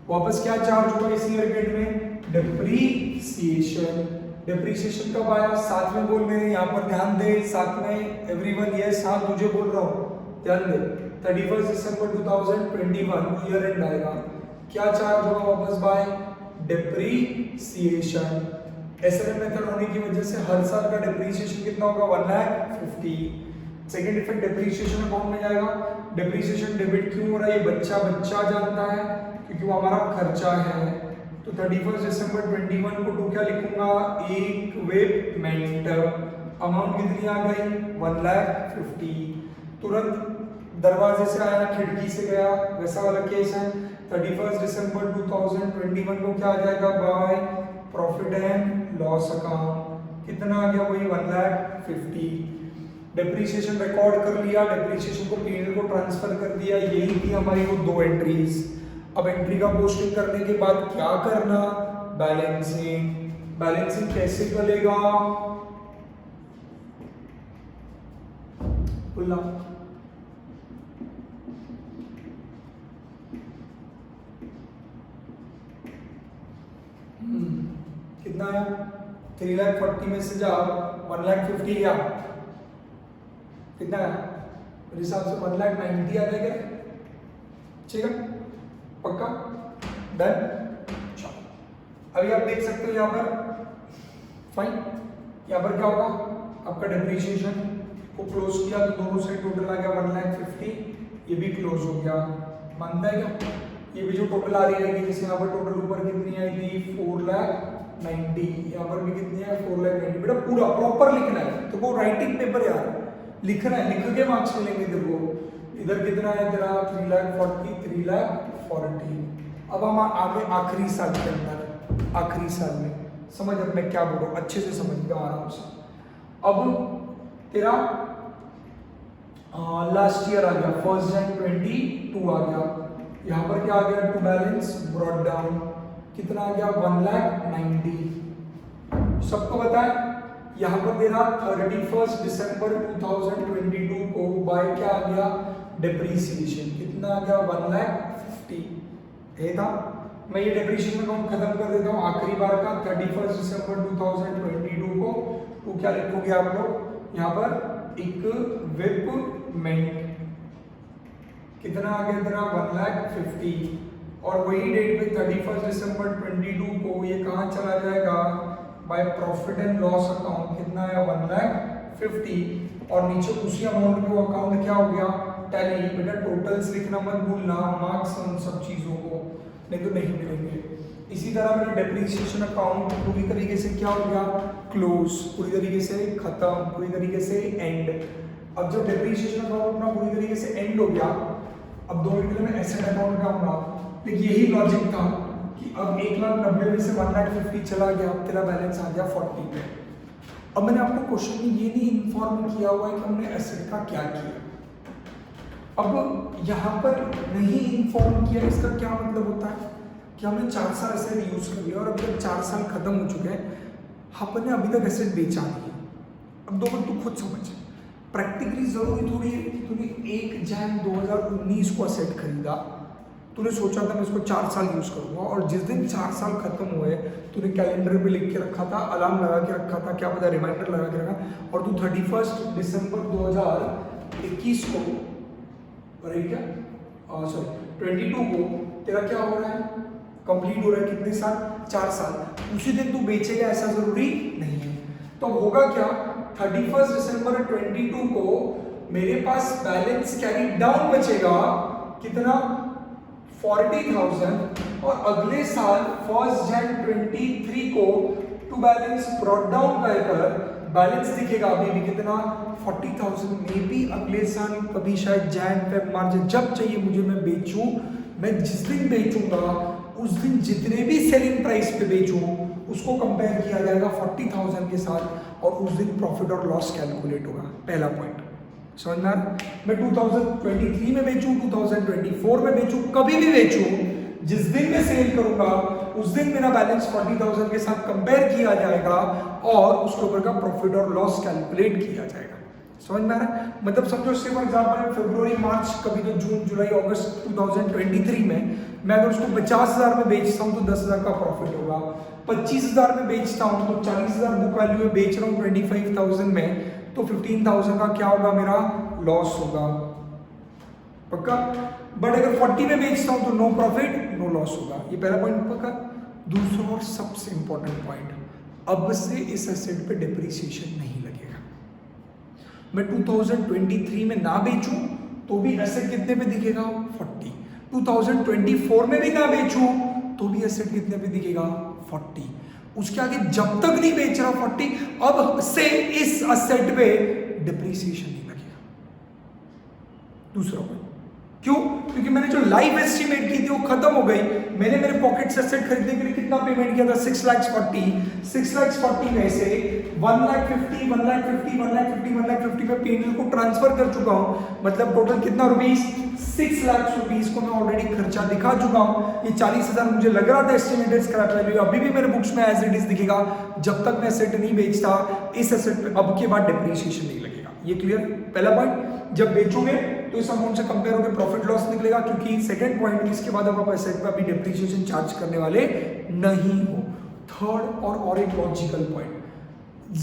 वापस क्या चार्ज हुआ इस ईयर के एंड में डेप्रीसिएशन। डेप्रीसिएशन कब आया? साथ में बोल मेरे, यहाँ पर ध्यान दे, साथ में एवरीवन, यस हाँ तुझे बोल रहा हूँ, ध्यान दे। 31 दिसंबर 2021 ईयर एंड आएगा, क्या चार्ज होगा वापस बाय डेप्रीसिएशन। एसएलएम मेथड होने की वजह से हर साल का डेप्रीसिएशन कितना होगा 1,50,000। सेकेंड इफेक्ट डेप्रीसिएशन अकाउंट में जाएगा। डेप्रीसिएशन डेबिट क्यों हो रहा है ये बच्चा जानता है, क्योंकि वो हमारा खर्चा है। तो 31 दिसंबर 21 को टू क्या लिखूंगा इक्विपमेंट, अमाउंट कितनी आ गई 1,50,000। तुरंत दरवाजे से आया खिड़की से गया, वैसा वाला केस है। 31 दिसंबर 2021 को क्या आ जाएगा by profit and loss account, कितना आ गया वही 1,50,000। डेप्रीसिएशन रिकॉर्ड कर लिया, डेप्रीसिएशन को पीएनएल को ट्रांसफर कर दिया, यही थी हमारी वो दो एंट्रीज। अब एंट्री का पोस्टिंग करने के बाद क्या करना, बैलेंसिंग। बैलेंसिंग कैसे चलेगा बोलना, कितना आया 3,40,000 में से जा 1,50,000 या कितना है मेरे हिसाब से 1,90,000 आ जाएगा, ठीक है पक्का डन। अभी आप देख सकते हो यहाँ पर फाइन, यहाँ पर क्या होगा आपका डेप्रीसिएशन को क्लोज किया तो दोनों साइड टोटल आ गया 1,50,000, ये भी क्लोज हो गया, मानता है क्या? ये भी जो टोटल आ रही रहेगी, जैसे यहाँ पर टोटल ऊपर कितनी आई थी 4,90,000, यहाँ पर भी कितनी है 4,90,000। बेटा पूरा प्रॉपर लिखना है, तो वो राइटिंग पेपर यार लिखना है, लिख के मार्क्स मिलेंगे तेरे को। इधर कितना है तेरा 3,40,000 3,40,000। अब हम आगे आखिरी साल के अंदर, आखिरी साल में समझ अब मैं क्या बोल रहा हूँ, अच्छे से समझिएगा आराम से। अब तेरा लास्ट ईयर आ गया 1 जनवरी 2022 आ गया, यहाँ पर क्या आ गया टू बैलेंस ब्रॉट डाउन, कितना आ गया 1,90,000। सबको बताए यहाँ पर तेरा 31 दिसंबर 2022 को बाय क्या आ गया डेप्रीसिएशन, कितना आ गया 1,50,000 है था। मैं ये डेप्रीसिएशन अकाउंट खत्म कर देता हूँ आखिरी बार का 31 दिसंबर 2022 को। तो क्या लिखोगे आप लोग यहाँ पर इक्विपमेंट, कितना आ गया तेरा 1,50,000, और वही डेट पे 31 दिसंबर 22 को ये कहाँ चला जाएगा by profit and loss account, कितना है 1,50,000, और नीचे उसी अमाउंट पे वो अकाउंट क्या हो गया टैली। बेटा टोटल्स लिखना मत भूलना, मार्क्स उन सब चीजों को नहीं तो नहीं मिलेंगे। इसी तरह मेरा डेप्रीसिएशन अकाउंट पूरी तरीके से क्या हो गया क्लोज, पूरी तरीके से खत्म, पूरी तरीके से एंड। अब जब डेप्रीसिएशन अकाउंट अपना पूरी तरीके से एंड हो गया, अब 2 मिनट के लिए मैं एसेट अकाउंट पे आऊंगा, लेकिन यही लॉजिक था कि अब 1,90,000 में से 1,50,000 चला गया, अब तेरा बैलेंस आ गया 40 पे। अब मैंने आपको क्वेश्चन में ये नहीं इन्फॉर्म किया हुआ है कि हमने एसेट का क्या किया। अब यहाँ पर नहीं इन्फॉर्म किया, इसका क्या मतलब होता है कि हमने 4 साल एसेट यूज कर लिया और अभी तक 4 साल खत्म हो चुके हैं, हमने अभी तक एसेट बेचा नहीं है। अब 2 मिनट तू खुद समझ, प्रैक्टिकली जरूरी थोड़ी है कि तूने 1 जनवरी 2019 को एसेट खरीदा, तूने सोचा था मैं इसको 4 साल यूज करूंगा, और जिस दिन 4 साल खत्म हुए तूने कैलेंडर पे लिख के रखा था, अलार्म लगा के रखा था, क्या पता रिमाइंडर लगा के रखा, और तू 31 दिसंबर 2021 को राइट क्या सॉरी 22 को तेरा क्या हो रहा है कंप्लीट हो रहा है, कितने साल 4 साल, उसी दिन तू बेचेगा ऐसा जरूरी नहीं है। तो होगा क्या 31 दिसंबर 22 को मेरे पास बैलेंस कैरी डाउन बचेगा कितना 40,000, और अगले साल 1 जनवरी 23 को टू बैलेंस ब्रॉट डाउन कर बैलेंस दिखेगा अभी भी कितना 40,000 में भी अगले साल कभी शायद जैन फेब मार्च जब चाहिए मुझे मैं बेचूं, मैं जिस दिन बेचूंगा उस दिन जितने भी सेलिंग प्राइस पे बेचूं उसको कंपेयर किया जाएगा 40,000 के साथ और उस दिन प्रॉफिट और लॉस कैलकुलेट होगा। पहला पॉइंट समझ में आ रहा? मैं 2023 में बेचूं, 2024 में बेचूं, कभी भी बेचूं, जिस दिन मैं सेल करूंगा उस दिन मेरा बैलेंस 40,000 के साथ कंपेयर किया जाएगा और उसके ऊपर का प्रॉफिट और लॉस कैलकुलेट किया जाएगा। समझ में आ रहा है? मतलब समझो से फॉर एग्जांपल फरवरी मार्च कभी तो जून जुलाई अगस्त 2023 में मैं अगर उसको 50,000 में बेचता हूँ तो 10,000 का प्रॉफिट होगा, 25,000 में बेचता हूँ तो 40,000 बुक वैल्यू में बेच रहा हूँ 25,000 में तो 15,000 का क्या होगा मेरा लॉस होगा, पक्का। बट अगर 40 में बेचता हूं तो नो प्रॉफिट नो लॉस होगा। ये पहला पॉइंट पक्का। दूसरा और सबसे इंपॉर्टेंट पॉइंट, अब से इस एसेट पे डिप्रिसिएशन नहीं लगेगा। मैं 2023 में ना बेचूं तो भी एसेट कितने पे दिखेगा 40, 2024 में भी ना बेचूं तो भी एसेट कितने पे दिखेगा 40, उसके आगे जब तक नहीं बेच रहा 40, अब से इस एसेट पे डिप्रिसिएशन नहीं लगेगा। दूसरा पॉइंट क्यों? क्योंकि मैंने जो लाइफ एस्टिमेट की थी वो खत्म हो गई। मैंने मेरे पॉकेट से एसेट खरीदने के लिए कितना पेमेंट किया था 6,40,000 में से 1,50,000 में पीएनएल को ट्रांसफर कर चुका हूं, मतलब टोटल कितना रुपीस 6 लाख रुपीस को मैं ऑलरेडी खर्चा दिखा चुका हूं। ये 40,000 मुझे लग रहा था एस्टिमेटेड स्क्रैप वैल्यू, अभी भी मेरे बुक्स में एज इट इज दिखेगा। जब तक मैं एसेट नहीं बेचता इस एसेट पे अब के बाद डिप्रिसिएशन नहीं लगेगा। ये क्लियर? पहला पॉइंट, जब बेचोगे तो इस अमाउंट से कंपेयर होकर प्रॉफिट लॉस निकलेगा, क्योंकि सेकंड पॉइंट इसके बाद अब आप एसेट पे अभी डिप्रिसिएशन चार्ज करने वाले नहीं हो। थर्ड और एक लॉजिकल पॉइंट,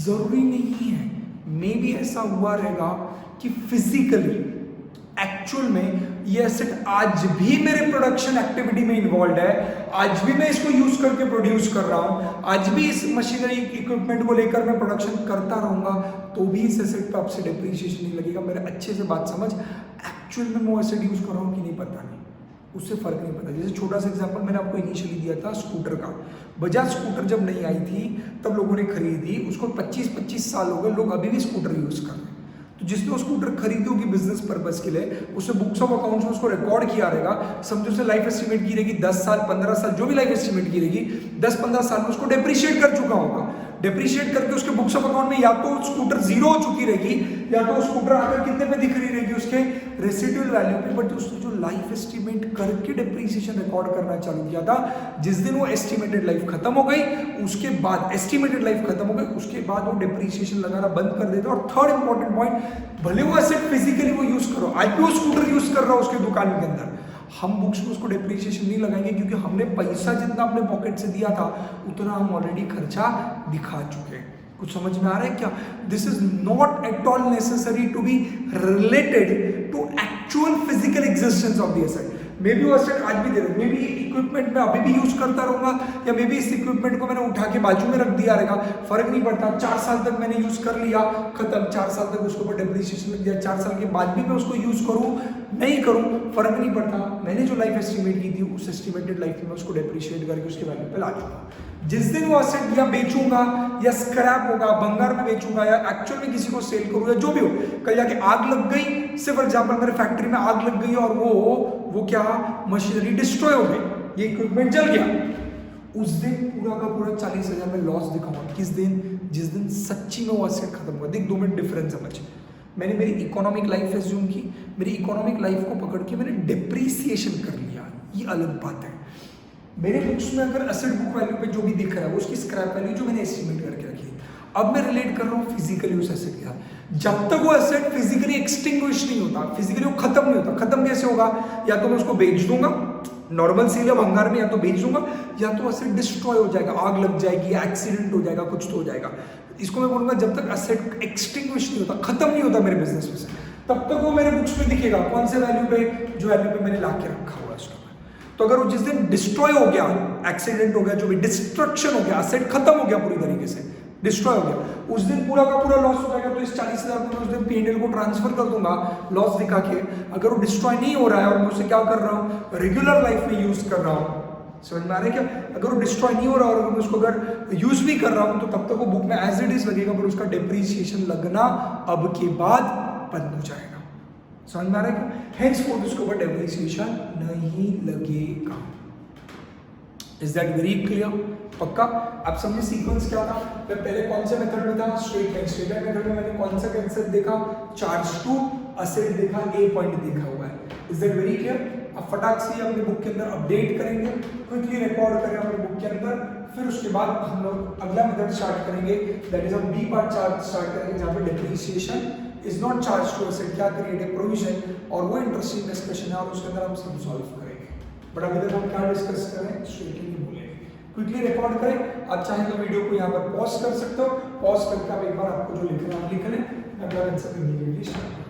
जरूरी नहीं है, मे भी ऐसा हुआ रहेगा कि फिजिकली एक्चुअल में ये एसेट आज भी मेरे प्रोडक्शन एक्टिविटी में इन्वॉल्व है, आज भी मैं इसको यूज करके प्रोड्यूस कर रहा हूं, आज भी इस मशीनरी इक्विपमेंट को लेकर मैं प्रोडक्शन करता रहूंगा, तो भी इस एसेट पे आपसे डिप्रिसिएशन नहीं लगेगा। मेरे अच्छे से बात समझ, एक्चुअल में मैं वो एसेट यूज कर रहा हूँ कि नहीं पता नहीं, उससे फर्क नहीं पड़ता। जैसे छोटा सा एग्जांपल मैंने आपको इनिशियली दिया था स्कूटर का। बजाज स्कूटर जब नहीं आई थी तब लोगों ने खरीदी, उसको 25-25 साल हो गए, लोग अभी भी स्कूटर यूज कर रहे हैं। तो जिसने वो स्कूटर खरीदी होगी बिजनेस पर्पस के लिए, उससे बुक्स ऑफ अकाउंट्स में उसको रिकॉर्ड किया रहेगा। समझो से लाइफ एस्टिमेट की रहेगी 10 साल 15 साल, जो भी लाइफ एस्टिमेट की रहेगी 10-15 साल में उसको डेप्रिशिएट कर चुका होगा। डेप्रिशिएट करके उसके बुक्स ऑफ अकाउंट में या तो स्कूटर जीरो हो चुकी रहेगी या तो स्कूटर आकर कितने पे दिख रही रहेगी उसके रेसिडुअल वैल्यू पे। बट उसने जो लाइफ एस्टिमेट करके डेप्रिसिएशन रिकॉर्ड करना चालू किया था, जिस दिन वो एस्टिमेटेड लाइफ खत्म हो गई उसके बाद एस्टिमेटेड लाइफ खत्म हो गई उसके बाद वो डेप्रिसिएशन लगाना बंद कर देता। और थर्ड इंपॉर्टेंट पॉइंट, भले वो एसेट फिजिकली वो यूज करो, आज भी वो स्कूटर यूज कर रहा हो उसके दुकान के अंदर, हम बुक्स में उसको डेप्रिसिएशन नहीं लगाएंगे, क्योंकि हमने पैसा जितना अपने पॉकेट से दिया था उतना हम ऑलरेडी खर्चा दिखा चुके हैं। कुछ समझ में आ रहा है क्या? This is not at all necessary to be related to actual physical existence of the asset. Maybe वो एसेट आज भी दे रहे, मे बी इक्विपमेंट में अभी भी यूज करता रहूंगा, या मे बी इस इक्विपमेंट को मैंने उठा के बाजू में रख दिया रहेगा, फर्क नहीं पड़ता। 4 साल तक मैंने यूज कर लिया, खत्म, 4 साल तक उसके ऊपर डेप्रिसिएशन लग गया, 4 साल के बाद भी मैं उसको यूज करूं नहीं करूं फर्क नहीं पड़ता। मैंने जो लाइफ एस्टिमेट की थी उस एस्टिमेटेड लाइफ में उसको डेप्रिशिएट करके उसके वैल्यू पे ला चुका। जिस दिन वो एसेट या बेचूंगा या स्क्रैप होगा, भंगार में बेचूंगा या एक्चुअल में किसी को सेल करूंगा, जो भी हो, कल जाके आग लग गई, से फॉर एग्जांपल मेरे फैक्ट्री में आग लग गई और वो क्या मशीनरी डिस्ट्रॉय हो गई, ये इक्विपमेंट जल गया, उस दिन पूरा का पूरा 40,000 में लॉस दिखाऊंगा। किस दिन? जिस दिन सच्ची में वो एसेट खत्म हुआ। देख 2 मिनट डिफरेंस समझ। मैंने मेरी इकोनॉमिक लाइफ एज्यूम की, मेरी इकोनॉमिक लाइफ को पकड़ के मैंने डिप्रिसिएशन कर लिया, ये अलग बात है। मेरे बुक्स में अगर एसेट बुक वैल्यू पे जो भी दिख रहा है वो उसकी स्क्रैप वैल्यू जो मैंने एस्टिमेट करके रखी है। अब मैं रिलेट कर रहा हूँ फिजिकली उस एसेट के साथ। जब तक वो एसेट फिजिकली एक्सटिंग्विश नहीं होता, फिजिकली वो खत्म नहीं होता। खत्म कैसे होगा? या तो मैं उसको बेच दूंगा नॉर्मल सेल या भंगार में, या तो बेच दूंगा, या तो एसेट डिस्ट्रॉय हो जाएगा, आग लग जाएगी, एक्सीडेंट हो जाएगा, कुछ तो हो जाएगा। इसको मैं बोलूंगा जब तक एसेट एक्सटिंग्विश नहीं होता, खत्म नहीं होता मेरे बिजनेस में से, तब तक वो मेरे बुक्स में दिखेगा। कौन से वैल्यू पे? जो वैल्यू पे मैंने ला के रखा हुआ है उसका। तो अगर वो जिस दिन डिस्ट्रॉय हो गया, एक्सीडेंट हो गया, जो भी डिस्ट्रक्शन हो गया, एसेट खत्म हो गया पूरी तरीके से, डिस्ट्रॉय हो गया, उस दिन पूरा का पूरा लॉस हो जाएगा। तो इस 40,000 को मैं उस दिन पीएनएल को ट्रांसफर कर दूंगा लॉस दिखा के। अगर वो डिस्ट्रॉय नहीं हो रहा है और मैं उसे क्या कर रहा हूँ, रेगुलर लाइफ में यूज कर रहा हूँ, समझ में आ रहा है क्या? अगर वो डिस्ट्रॉय नहीं हो रहा और मैं उसको अगर यूज भी कर रहा हूँ तो तब तक वो बुक में एज इट इज लगेगा, पर उसका डिप्रिसिएशन लगना अब के बाद बंद हो जाएगा। समझ में आ रहा है क्या? हेंसफोर्थ उसके ऊपर डिप्रिसिएशन नहीं लगेगा। Is that very clear? पक्का? आप समझे सीक्वेंस क्या था? मैं पहले कौन से मेथड में था? Straight line. Straight line method में मैंने कौन सा कंसेप्ट देखा? चार्ज टू असेट देखा, ए पॉइंट देखा हुआ है। Is that very clear? अब फटाक से अपने बुक के अंदर अपडेट करेंगे, क्विकली रिकॉर्ड करें अपने बुक के अंदर, फिर उसके बाद हम लोग अगला मेथड स्टार्ट करेंगे, that is a B part charge start करेंगे, जहाँ पे depreciation is not charge to asset, क्या क्रिएट है प्रोविजन, और वो इंटरेस्टिंग डिस्कशन है और उसके अंदर हम सब सॉल्व करेंगे। बट अभी तक हम क्या डिस्कस करें? स्ट्रेटली बोलेंगे। क्विकली रिकॉर्ड करें। आप चाहें तो वीडियो को यहाँ पर पॉज कर सकते हो, पॉज करके आप एक बार आपको जो लिखना है आप लिख लें, अगला आंसर इमीडिएटली स्टार्ट